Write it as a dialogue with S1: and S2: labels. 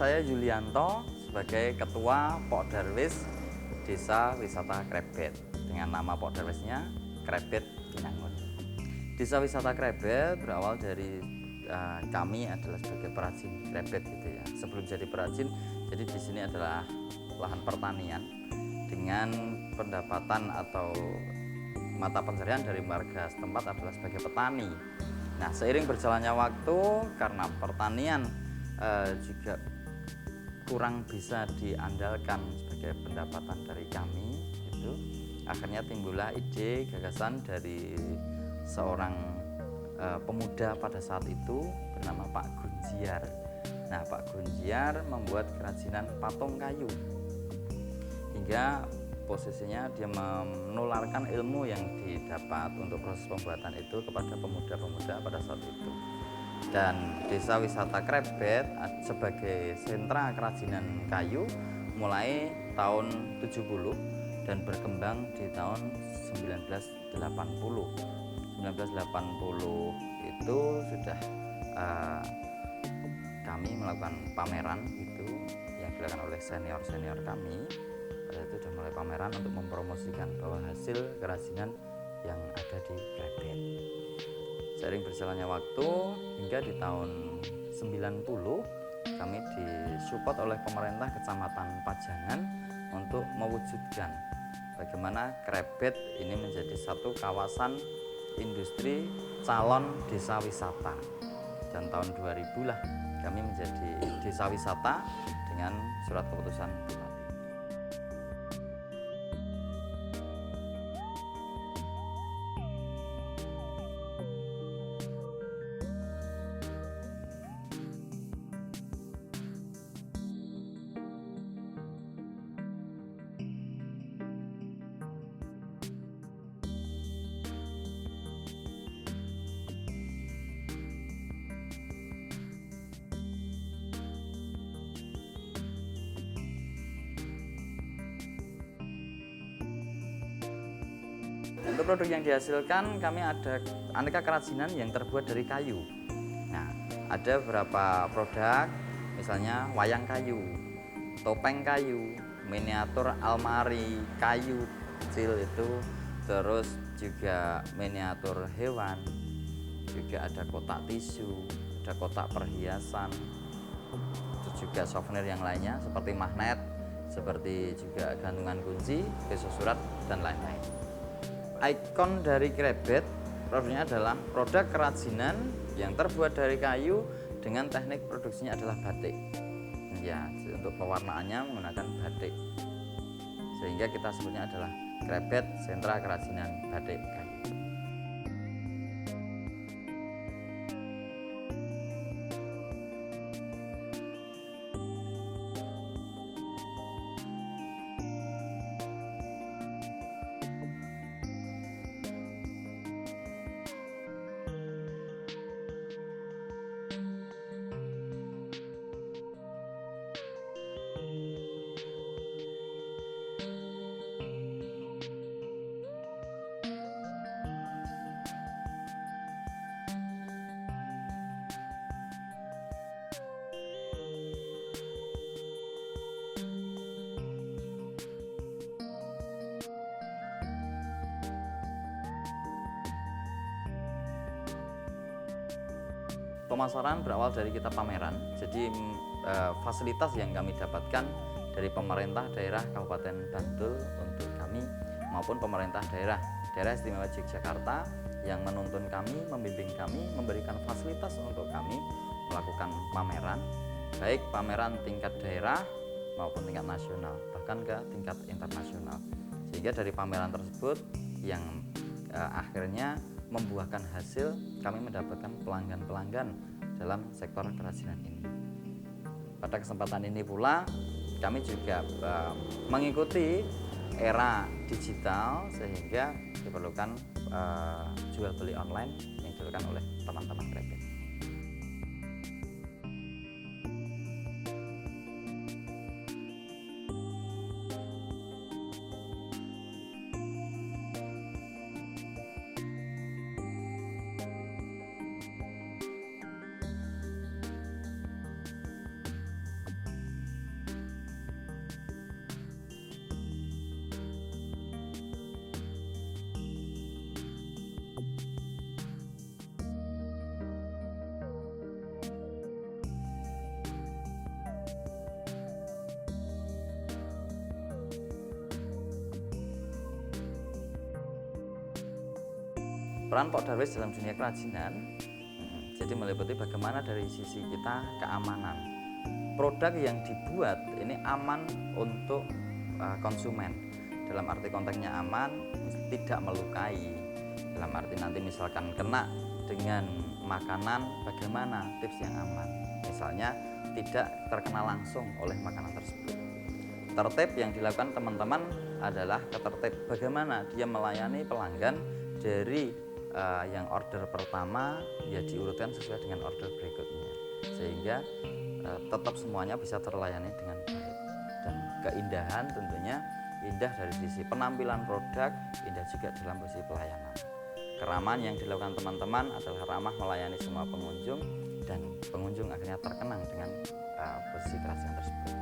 S1: saya Yulianto sebagai Ketua Pokdarwis Desa Wisata Krebet dengan nama Pokdarwisnya Krebet Binangun. Desa Wisata Krebet berawal dari kami adalah sebagai perajin krebet gitu ya. Sebelum jadi perajin, jadi di sini adalah lahan pertanian dengan pendapatan atau mata pencaharian dari warga setempat adalah sebagai petani. Nah, seiring berjalannya waktu karena pertanian juga kurang bisa diandalkan sebagai pendapatan dari kami gitu. Akhirnya timbullah ide gagasan dari seorang pemuda pada saat itu bernama Pak Gunjiar. Nah, Pak Gunjiar membuat kerajinan patung kayu hingga posisinya dia menularkan ilmu yang didapat untuk proses pembuatan itu kepada pemuda-pemuda pada saat itu. Dan Desa Wisata Krebet sebagai sentra kerajinan kayu mulai tahun 70 dan berkembang di tahun 1980. 1980 itu sudah kami melakukan pameran itu yang dilakukan oleh senior-senior kami. Pada itu sudah mulai pameran untuk mempromosikan bahwa hasil kerajinan yang ada di Krebet. Seiring berjalannya waktu hingga di tahun 90 kami disupport oleh pemerintah Kecamatan Pajangan untuk mewujudkan bagaimana Krebet ini menjadi satu kawasan industri calon desa wisata. Dan tahun 2000 lah kami menjadi desa wisata dengan surat keputusan Bupati. Untuk produk yang dihasilkan, kami ada aneka kerajinan yang terbuat dari kayu. Nah, ada beberapa produk, misalnya wayang kayu, topeng kayu, miniatur almari kayu kecil itu, terus juga miniatur hewan, juga ada kotak tisu, ada kotak perhiasan, terus juga souvenir yang lainnya seperti magnet, seperti juga gantungan kunci, pisau surat, dan lain-lain. Ikon dari Krebet produknya adalah produk kerajinan yang terbuat dari kayu dengan teknik produksinya adalah batik. Ya, untuk pewarnaannya menggunakan batik. Sehingga kita sebutnya adalah Krebet Sentra Kerajinan Batik Kayu. Pemasaran berawal dari kita pameran, jadi fasilitas yang kami dapatkan dari pemerintah daerah Kabupaten Bantul untuk kami maupun pemerintah daerah istimewa Yogyakarta yang menuntun kami, membimbing kami, memberikan fasilitas untuk kami melakukan pameran, baik pameran tingkat daerah maupun tingkat nasional, bahkan ke tingkat internasional. Sehingga dari pameran tersebut yang akhirnya membuahkan hasil, kami mendapatkan pelanggan-pelanggan dalam sektor kerajinan ini. Pada kesempatan ini pula kami juga mengikuti era digital sehingga diperlukan jual beli online yang dilakukan oleh teman-teman Krebet. Peran Pok Darwis dalam dunia kerajinan, jadi meliputi bagaimana dari sisi kita keamanan. Produk yang dibuat ini aman untuk konsumen. Dalam arti konteksnya aman, tidak melukai. Dalam arti nanti misalkan kena dengan makanan, bagaimana tips yang aman. Misalnya tidak terkena langsung oleh makanan tersebut. Tertib yang dilakukan teman-teman adalah ketertib bagaimana dia melayani pelanggan dari yang order pertama ya diurutkan sesuai dengan order berikutnya, sehingga tetap semuanya bisa terlayani dengan baik. Dan keindahan tentunya indah dari sisi penampilan produk, indah juga dalam posisi pelayanan. Keramaan yang dilakukan teman-teman adalah ramah melayani semua pengunjung, dan pengunjung akhirnya terkenang dengan posisi kerajinan tersebut.